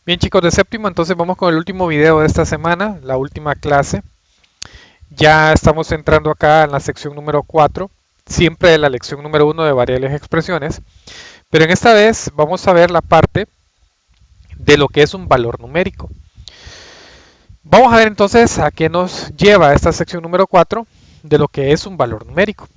Bien chicos de séptimo, entonces vamos con el último video de esta semana, la última clase. Ya estamos entrando acá en la sección número 4, siempre de la lección número 1 de variables y expresiones, pero en esta vez vamos a ver la parte de lo que es un valor numérico. Vamos a ver entonces a qué nos lleva esta sección número 4 de lo que es un valor numérico.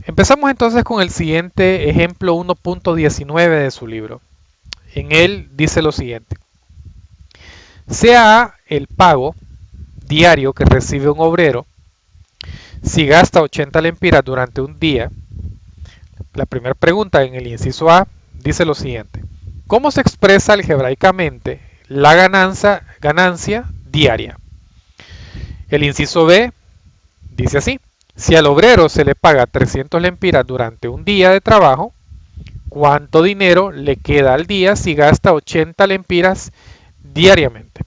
Empezamos entonces con el siguiente ejemplo 1.19 de su libro. En él dice lo siguiente: sea el pago diario que recibe un obrero si gasta 80 lempiras durante un día. La primera pregunta en el inciso A dice lo siguiente: ¿cómo se expresa algebraicamente la ganancia diaria? El inciso B dice así: si al obrero se le paga 300 lempiras durante un día de trabajo, ¿cuánto dinero le queda al día si gasta 80 lempiras diariamente?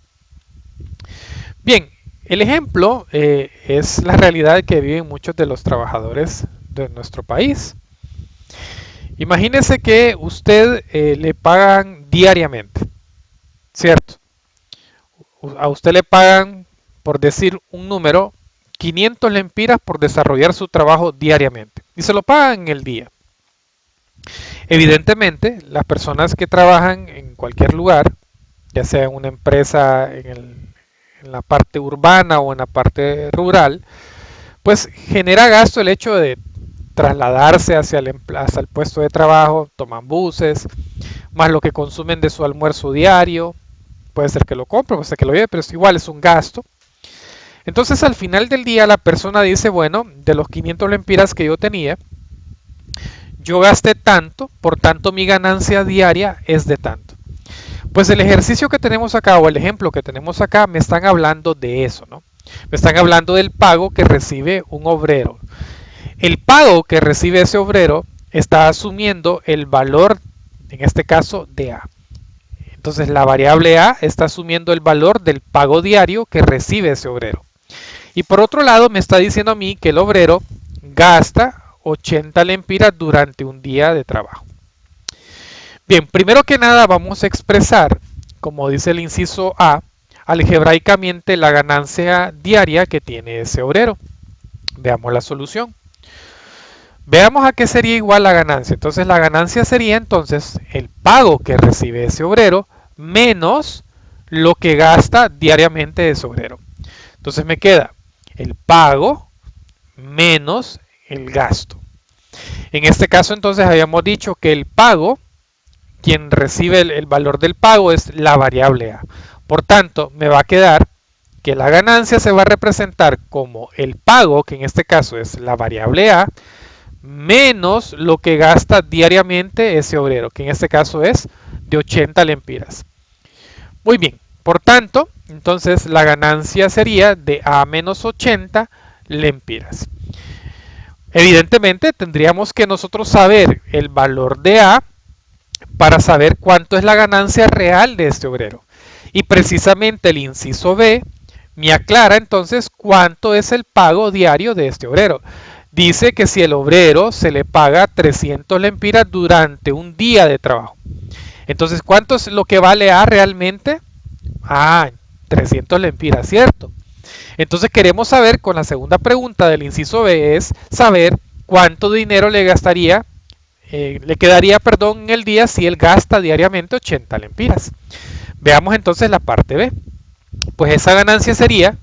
Bien, el ejemplo es la realidad que viven muchos de los trabajadores de nuestro país. Imagínese que usted le pagan diariamente, ¿cierto? A usted le pagan, por decir un número, 500 lempiras por desarrollar su trabajo diariamente y se lo pagan en el día. Evidentemente, las personas que trabajan en cualquier lugar, ya sea en una empresa en la parte urbana o en la parte rural, pues genera gasto el hecho de trasladarse hacia el puesto de trabajo, toman buses, más lo que consumen de su almuerzo diario, puede ser que lo compre, puede ser que lo lleve, pero es igual, es un gasto. Entonces al final del día la persona dice, bueno, de los 500 lempiras que yo tenía, yo gasté tanto, por tanto mi ganancia diaria es de tanto. Pues el ejercicio que tenemos acá o el ejemplo que tenemos acá me están hablando de eso, ¿no? Me están hablando del pago que recibe un obrero. El pago que recibe ese obrero está asumiendo el valor, en este caso, de A. Entonces la variable A está asumiendo el valor del pago diario que recibe ese obrero. Y por otro lado me está diciendo a mí que el obrero gasta 80 lempiras durante un día de trabajo. Bien, primero que nada vamos a expresar, como dice el inciso A, algebraicamente la ganancia diaria que tiene ese obrero. Veamos la solución. Veamos a qué sería igual la ganancia. Entonces la ganancia sería entonces el pago que recibe ese obrero menos lo que gasta diariamente ese obrero. Entonces me queda el pago menos el gasto. En este caso entonces habíamos dicho que el pago, quien recibe el valor del pago es la variable A. Por tanto, me va a quedar que la ganancia se va a representar como el pago, que en este caso es la variable A, menos lo que gasta diariamente ese obrero, que en este caso es de 80 lempiras. Muy bien, por tanto, entonces la ganancia sería de A menos 80 lempiras. Evidentemente tendríamos que nosotros saber el valor de A para saber cuánto es la ganancia real de este obrero. Y precisamente el inciso B me aclara entonces cuánto es el pago diario de este obrero. Dice que si el obrero se le paga 300 lempiras durante un día de trabajo. Entonces, ¿cuánto es lo que vale A realmente? 300 lempiras, ¿cierto? Entonces queremos saber, con la segunda pregunta del inciso B, es saber cuánto dinero le gastaría, le quedaría, perdón, en el día si él gasta diariamente 80 lempiras. Veamos entonces la parte B. Pues esa ganancia sería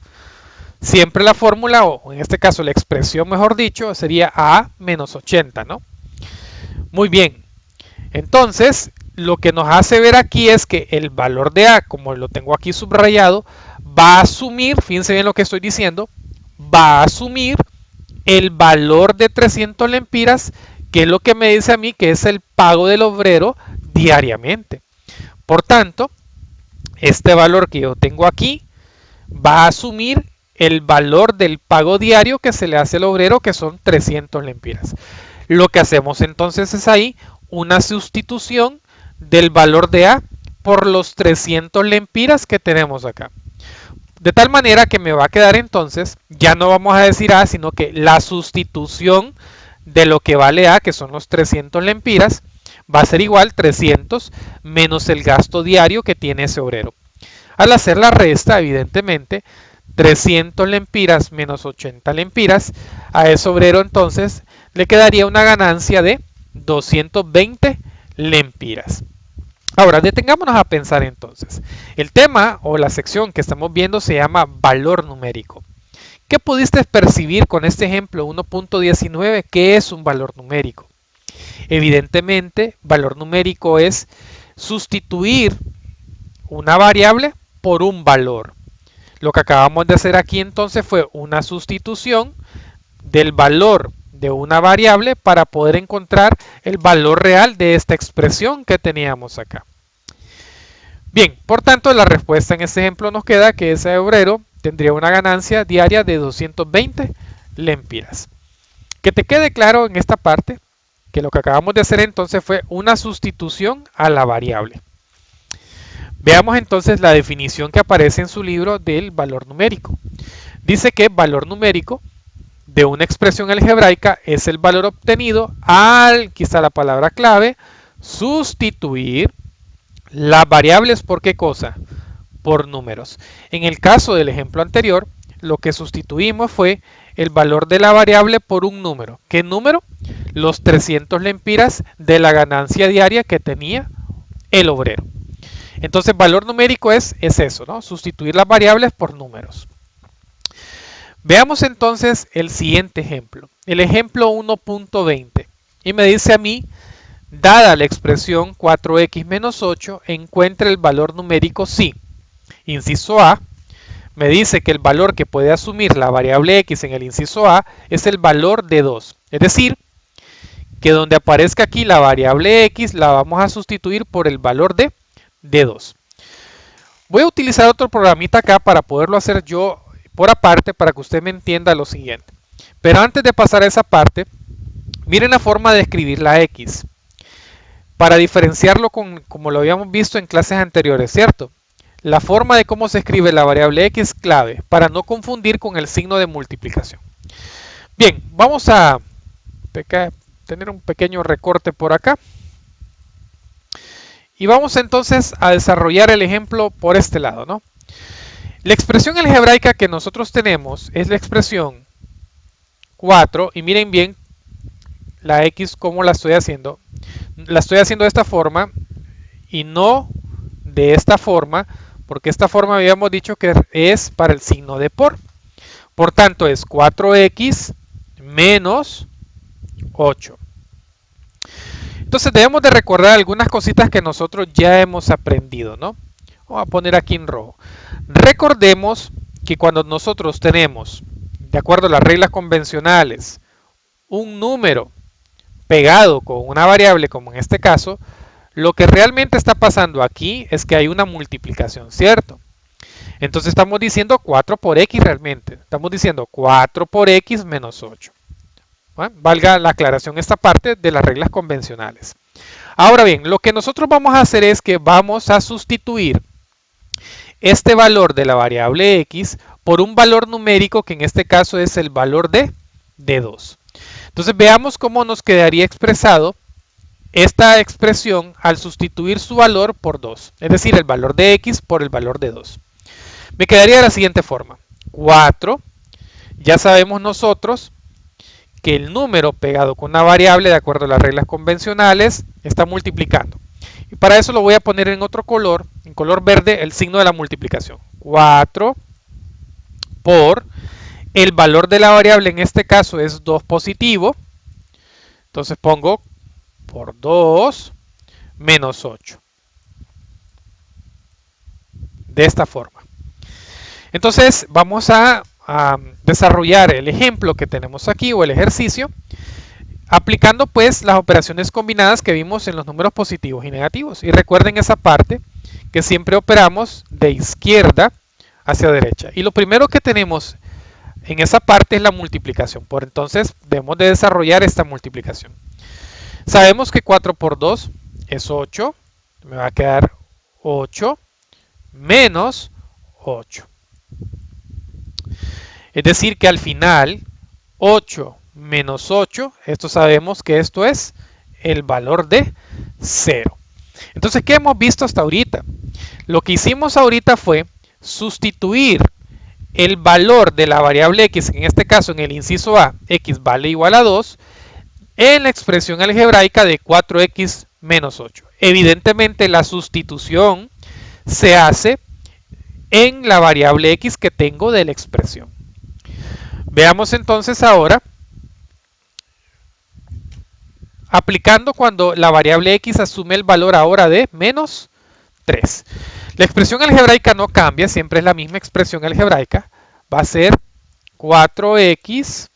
siempre la fórmula, o en este caso la expresión, mejor dicho, sería A menos 80, ¿no? Muy bien. Entonces, lo que nos hace ver aquí es que el valor de A, como lo tengo aquí subrayado, va a asumir, fíjense bien lo que estoy diciendo, va a asumir el valor de 300 lempiras, que es lo que me dice a mí que es el pago del obrero diariamente. Por tanto, este valor que yo tengo aquí va a asumir el valor del pago diario que se le hace al obrero, que son 300 lempiras. Lo que hacemos entonces es ahí una sustitución del valor de A por los 300 lempiras que tenemos acá. De tal manera que me va a quedar entonces, ya no vamos a decir A, sino que la sustitución de lo que vale A, que son los 300 lempiras, va a ser igual 300 menos el gasto diario que tiene ese obrero. Al hacer la resta, evidentemente, 300 lempiras menos 80 lempiras, a ese obrero entonces le quedaría una ganancia de 220 lempiras. Ahora, detengámonos a pensar entonces. El tema o la sección que estamos viendo se llama valor numérico. ¿Qué pudiste percibir con este ejemplo 1.19? ¿Qué es un valor numérico? Evidentemente, valor numérico es sustituir una variable por un valor. Lo que acabamos de hacer aquí entonces fue una sustitución del valor de una variable para poder encontrar el valor real de esta expresión que teníamos acá. Bien, por tanto, la respuesta en este ejemplo nos queda que ese obrero tendría una ganancia diaria de 220 lempiras. Que te quede claro en esta parte que lo que acabamos de hacer entonces fue una sustitución a la variable. Veamos entonces la definición que aparece en su libro del valor numérico. Dice que valor numérico de una expresión algebraica es el valor obtenido al, aquí está la palabra clave, sustituir las variables por qué cosa? Por números. En el caso del ejemplo anterior, lo que sustituimos fue el valor de la variable por un número. ¿Qué número? Los 300 lempiras de la ganancia diaria que tenía el obrero. Entonces, valor numérico es eso, ¿no? Sustituir las variables por números. Veamos entonces el siguiente ejemplo. El ejemplo 1.20. Y me dice a mí, dada la expresión 4x menos 8, encuentre el valor numérico si. Inciso A, me dice que el valor que puede asumir la variable x en el inciso A es el valor de 2. Es decir, que donde aparezca aquí la variable x la vamos a sustituir por el valor de 2. Voy a utilizar otro programita acá para poderlo hacer yo por aparte para que usted me entienda lo siguiente. Pero antes de pasar a esa parte, miren la forma de escribir la x. Para diferenciarlo como lo habíamos visto en clases anteriores, ¿cierto? La forma de cómo se escribe la variable x es clave para no confundir con el signo de multiplicación. Bien, vamos a tener un pequeño recorte por acá. Y vamos entonces a desarrollar el ejemplo por este lado, ¿no? La expresión algebraica que nosotros tenemos es la expresión 4, y miren bien la x cómo la estoy haciendo. La estoy haciendo de esta forma y no de esta forma, porque esta forma habíamos dicho que es para el signo de por. Por tanto es 4x menos 8. Entonces debemos de recordar algunas cositas que nosotros ya hemos aprendido, ¿no? Vamos a poner aquí en rojo. Recordemos que cuando nosotros tenemos, de acuerdo a las reglas convencionales, un número pegado con una variable, como en este caso, lo que realmente está pasando aquí es que hay una multiplicación, ¿cierto? Entonces estamos diciendo 4 por x realmente. Estamos diciendo 4 por x menos 8. ¿Bueno? Valga la aclaración esta parte de las reglas convencionales. Ahora bien, lo que nosotros vamos a hacer es que vamos a sustituir este valor de la variable x por un valor numérico que en este caso es el valor de 2. Entonces veamos cómo nos quedaría expresado esta expresión al sustituir su valor por 2. Es decir, el valor de x por el valor de 2. Me quedaría de la siguiente forma. 4, ya sabemos nosotros que el número pegado con una variable de acuerdo a las reglas convencionales está multiplicando. Y para eso lo voy a poner en otro color, en color verde, el signo de la multiplicación. 4 por el valor de la variable, en este caso es 2 positivo. Entonces pongo por 2 menos 8. De esta forma. Entonces vamos a desarrollar el ejemplo que tenemos aquí o el ejercicio aplicando pues las operaciones combinadas que vimos en los números positivos y negativos. Y recuerden esa parte que siempre operamos de izquierda hacia derecha. Y lo primero que tenemos en esa parte es la multiplicación. Por entonces debemos de desarrollar esta multiplicación. Sabemos que 4 por 2 es 8. Me va a quedar 8 menos 8. Es decir que al final 8 menos 8, esto sabemos que esto es el valor de 0. Entonces, ¿qué hemos visto hasta ahorita? Lo que hicimos ahorita fue sustituir el valor de la variable x, en este caso en el inciso A, x vale igual a 2, en la expresión algebraica de 4x menos 8. Evidentemente la sustitución se hace en la variable x que tengo de la expresión. Veamos entonces ahora, aplicando cuando la variable x asume el valor ahora de menos 3. La expresión algebraica no cambia, siempre es la misma expresión algebraica. Va a ser 4x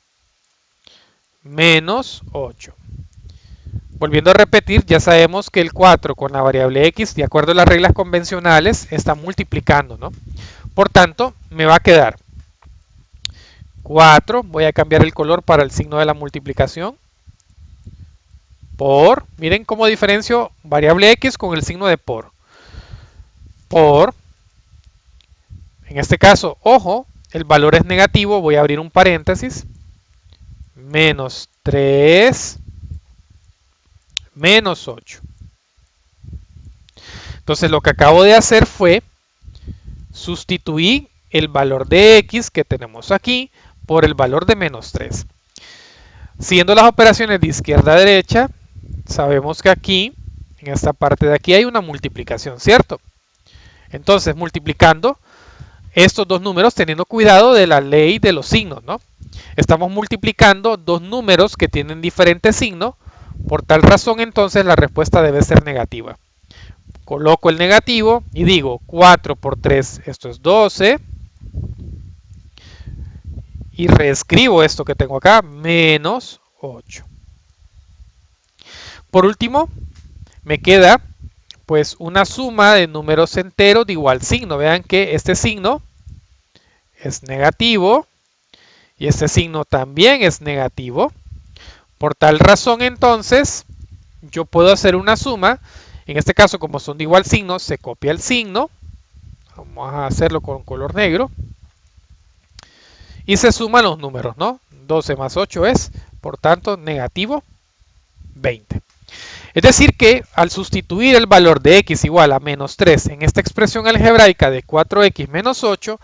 menos 8. Volviendo a repetir, ya sabemos que el 4 con la variable x, de acuerdo a las reglas convencionales, está multiplicando, ¿no? Por tanto, me va a quedar 4, voy a cambiar el color para el signo de la multiplicación, por, miren cómo diferencio variable x con el signo de por, en este caso, ojo, el valor es negativo, voy a abrir un paréntesis, menos 3 menos 8. Entonces lo que acabo de hacer fue sustituir el valor de x que tenemos aquí por el valor de menos 3. Siguiendo las operaciones de izquierda a derecha, sabemos que aquí, en esta parte de aquí, hay una multiplicación, ¿cierto? Entonces, multiplicando estos dos números, teniendo cuidado de la ley de los signos, ¿no? Estamos multiplicando dos números que tienen diferentes signos, por tal razón, entonces, la respuesta debe ser negativa. Coloco el negativo y digo 4 por 3, esto es 12. Y reescribo esto que tengo acá, menos 8. Por último, me queda pues una suma de números enteros de igual signo. Vean que este signo es negativo y este signo también es negativo. Por tal razón, entonces, yo puedo hacer una suma. En este caso, como son de igual signo, se copia el signo. Vamos a hacerlo con color negro. Y se suman los números, ¿no? 12 más 8 es, por tanto, negativo 20. Es decir que al sustituir el valor de x igual a menos 3 en esta expresión algebraica de 4x menos 8,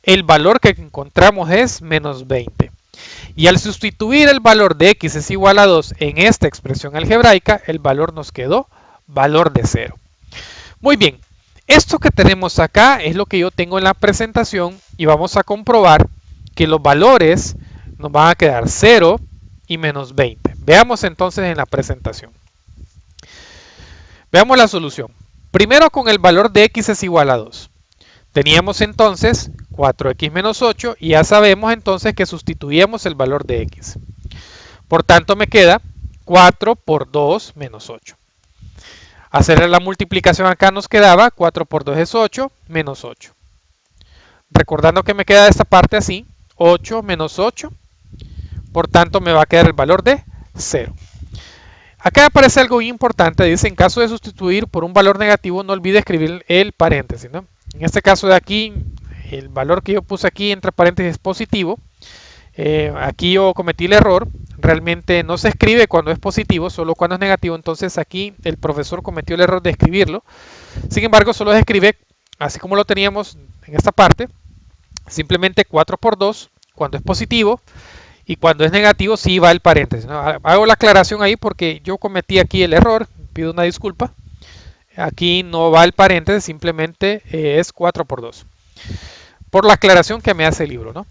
el valor que encontramos es menos 20. Y al sustituir el valor de x es igual a 2 en esta expresión algebraica, el valor nos quedó valor de 0. Muy bien, esto que tenemos acá es lo que yo tengo en la presentación y vamos a comprobar que los valores nos van a quedar 0 y menos 20. Veamos entonces en la presentación. Veamos la solución. Primero con el valor de x es igual a 2. Teníamos entonces 4x menos 8 y ya sabemos entonces que sustituíamos el valor de x. Por tanto me queda 4 por 2 menos 8. Hacer la multiplicación acá nos quedaba 4 por 2 es 8 menos 8. Recordando que me queda esta parte así, 8 menos 8, por tanto me va a quedar el valor de 0. Acá aparece algo importante, dice en caso de sustituir por un valor negativo no olvide escribir el paréntesis, ¿no? En este caso de aquí, el valor que yo puse aquí entre paréntesis es positivo. Aquí yo cometí el error, realmente no se escribe cuando es positivo, solo cuando es negativo, entonces aquí el profesor cometió el error de escribirlo. Sin embargo, solo se escribe así como lo teníamos en esta parte, simplemente 4 por 2 cuando es positivo y cuando es negativo sí va el paréntesis, ¿no? Hago la aclaración ahí porque yo cometí aquí el error, pido una disculpa. Aquí no va el paréntesis, simplemente es 4 por 2. Por la aclaración que me hace el libro, ¿no?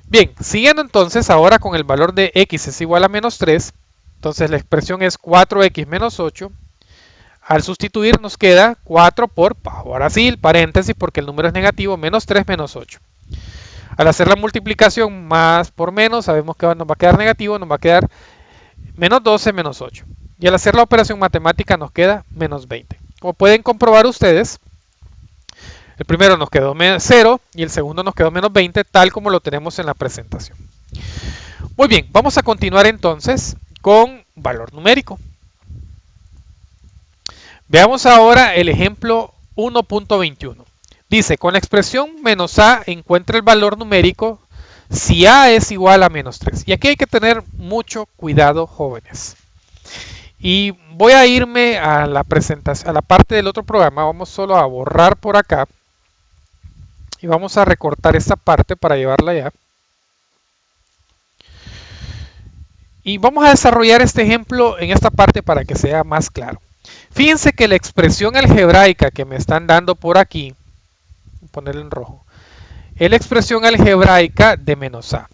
Bien, siguiendo entonces ahora con el valor de x es igual a menos 3, entonces la expresión es 4x menos 8. Al sustituir nos queda 4 por, ahora sí, el paréntesis porque el número es negativo, menos 3 menos 8. Al hacer la multiplicación más por menos, sabemos que nos va a quedar negativo, nos va a quedar menos 12 menos 8. Y al hacer la operación matemática nos queda menos 20. Como pueden comprobar ustedes, el primero nos quedó 0 y el segundo nos quedó menos 20, tal como lo tenemos en la presentación. Muy bien, vamos a continuar entonces con valor numérico. Veamos ahora el ejemplo 1.21. Dice, con la expresión menos a encuentra el valor numérico si a es igual a menos 3. Y aquí hay que tener mucho cuidado, jóvenes. Y voy a irme a la presentación, a la parte del otro programa. Vamos solo a borrar por acá y vamos a recortar esta parte para llevarla allá. Y vamos a desarrollar este ejemplo en esta parte para que sea más claro. Fíjense que la expresión algebraica que me están dando por aquí, voy a ponerlo en rojo, es la expresión algebraica de menos a.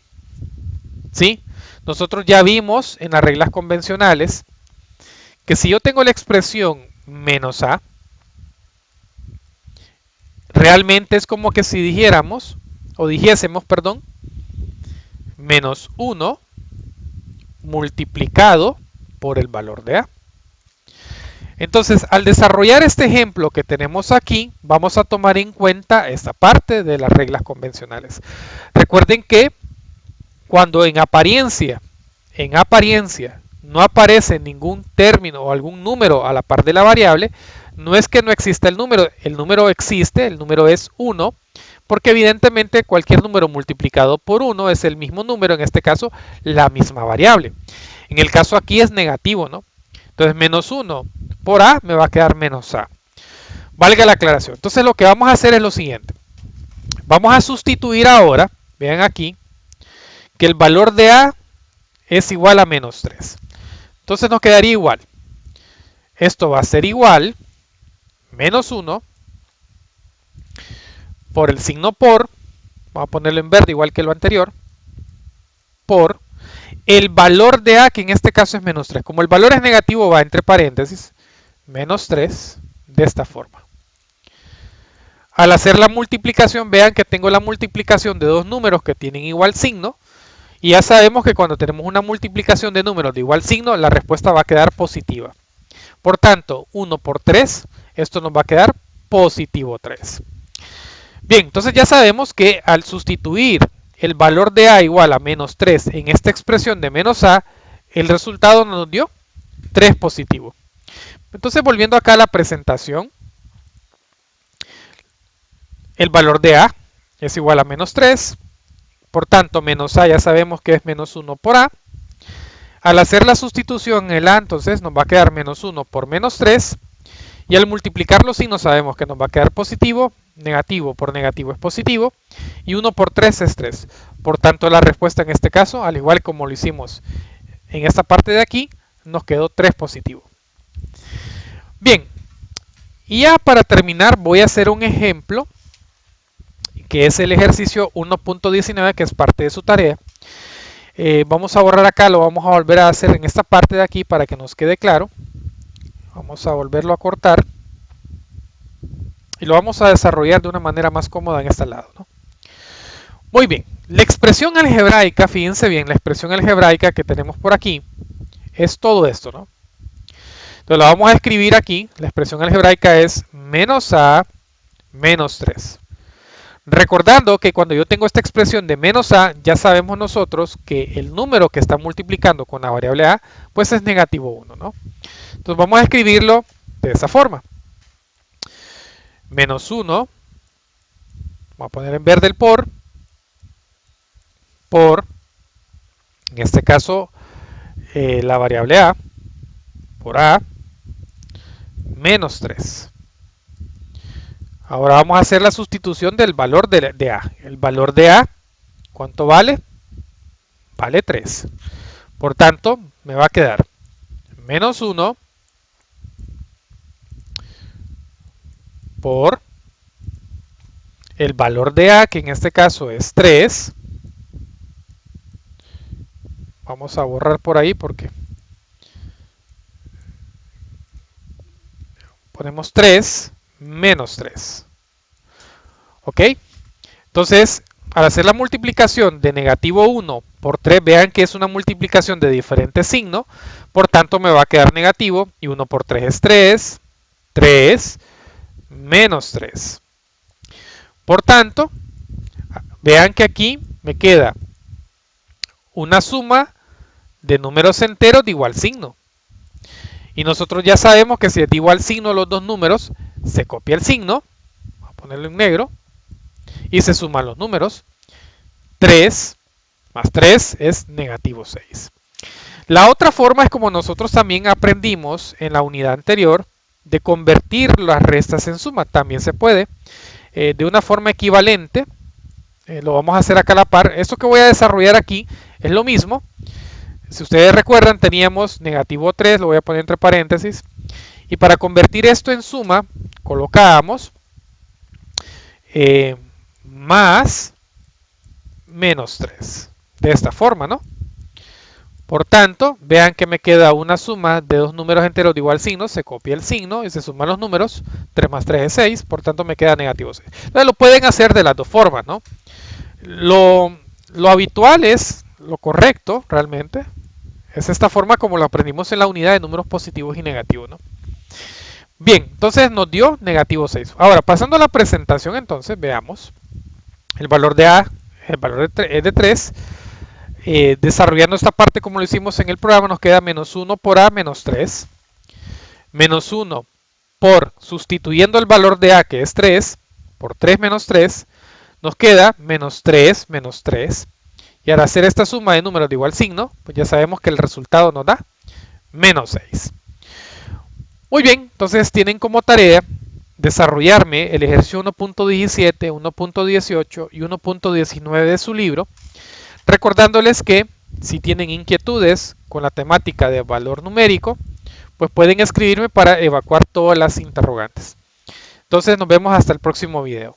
¿Sí? Nosotros ya vimos en las reglas convencionales que si yo tengo la expresión menos a, realmente es como que si dijéramos, o dijésemos, perdón, menos 1 multiplicado por el valor de a. Entonces, al desarrollar este ejemplo que tenemos aquí, vamos a tomar en cuenta esta parte de las reglas convencionales. Recuerden que cuando en apariencia no aparece ningún término o algún número a la par de la variable, no es que no exista el número existe, el número es 1, porque evidentemente cualquier número multiplicado por 1 es el mismo número, en este caso la misma variable. En el caso aquí es negativo, ¿no? Entonces menos 1 por a me va a quedar menos a. Valga la aclaración. Entonces lo que vamos a hacer es lo siguiente. Vamos a sustituir ahora, vean aquí, que el valor de a es igual a menos 3. Entonces nos quedaría igual. Esto va a ser igual, menos 1, por el signo por, vamos a ponerlo en verde igual que lo anterior, por el valor de a, que en este caso es menos 3. Como el valor es negativo, va entre paréntesis, menos 3, de esta forma. Al hacer la multiplicación, vean que tengo la multiplicación de dos números que tienen igual signo, y ya sabemos que cuando tenemos una multiplicación de números de igual signo, la respuesta va a quedar positiva. Por tanto, 1 por 3, esto nos va a quedar positivo 3. Bien, entonces ya sabemos que al sustituir el valor de a igual a menos 3 en esta expresión de menos a, el resultado nos dio 3 positivo. Entonces, volviendo acá a la presentación, el valor de a es igual a menos 3, por tanto, menos a ya sabemos que es menos 1 por a. Al hacer la sustitución en el a, entonces nos va a quedar menos 1 por menos 3, y al multiplicar los signos sabemos que nos va a quedar positivo, negativo por negativo es positivo, y 1 por 3 es 3. Por tanto, la respuesta en este caso, al igual como lo hicimos en esta parte de aquí, nos quedó 3 positivo. Bien, y ya para terminar voy a hacer un ejemplo, que es el ejercicio 1.19, que es parte de su tarea. Vamos a borrar acá, lo vamos a volver a hacer en esta parte de aquí para que nos quede claro. Vamos a volverlo a cortar. Y lo vamos a desarrollar de una manera más cómoda en este lado, ¿no? Muy bien, la expresión algebraica, fíjense bien, la expresión algebraica que tenemos por aquí es todo esto, ¿no? Entonces la vamos a escribir aquí, la expresión algebraica es menos a menos 3. Recordando que cuando yo tengo esta expresión de menos a, ya sabemos nosotros que el número que está multiplicando con la variable a, pues es negativo 1, ¿no? Entonces vamos a escribirlo de esa forma. Menos 1, vamos a poner en verde el por, en este caso, la variable a, por a, menos 3. Ahora vamos a hacer la sustitución del valor de a. El valor de a, ¿cuánto vale? Vale 3. Por tanto, me va a quedar menos 1 por el valor de a, que en este caso es 3. Vamos a borrar por ahí porque ponemos 3 menos 3. ¿Ok? Entonces, al hacer la multiplicación de negativo 1 por 3, vean que es una multiplicación de diferente signo, por tanto me va a quedar negativo, y 1 por 3 es 3, 3, menos 3. Por tanto, vean que aquí me queda una suma de números enteros de igual signo. Y nosotros ya sabemos que si es de igual signo los dos números, se copia el signo, voy a ponerlo en negro, y se suman los números. 3 más 3 es negativo 6. La otra forma es como nosotros también aprendimos en la unidad anterior, de convertir las restas en suma. También se puede de una forma equivalente. Lo vamos a hacer acá a la par. Esto que voy a desarrollar aquí es lo mismo. Si ustedes recuerdan, teníamos negativo 3, lo voy a poner entre paréntesis. Y para convertir esto en suma, colocábamos más menos 3. De esta forma, ¿no? Por tanto, vean que me queda una suma de dos números enteros de igual signo, se copia el signo y se suman los números, 3 más 3 es 6, por tanto me queda negativo 6. Entonces lo pueden hacer de las dos formas, ¿no? Lo habitual es, lo correcto realmente, es esta forma como lo aprendimos en la unidad de números positivos y negativos, ¿no? Bien, entonces nos dio negativo 6. Ahora, pasando a la presentación, entonces, veamos. El valor de A, el valor es de 3. Desarrollando esta parte como lo hicimos en el programa, nos queda menos 1 por A menos 3. Menos 1 por, sustituyendo el valor de A, que es 3, por 3 menos 3, nos queda menos 3 menos 3. Y al hacer esta suma de números de igual signo, pues ya sabemos que el resultado nos da menos 6. Muy bien, entonces tienen como tarea desarrollarme el ejercicio 1.17, 1.18 y 1.19 de su libro, recordándoles que si tienen inquietudes con la temática de valor numérico, pues pueden escribirme para evacuar todas las interrogantes. Entonces nos vemos hasta el próximo video.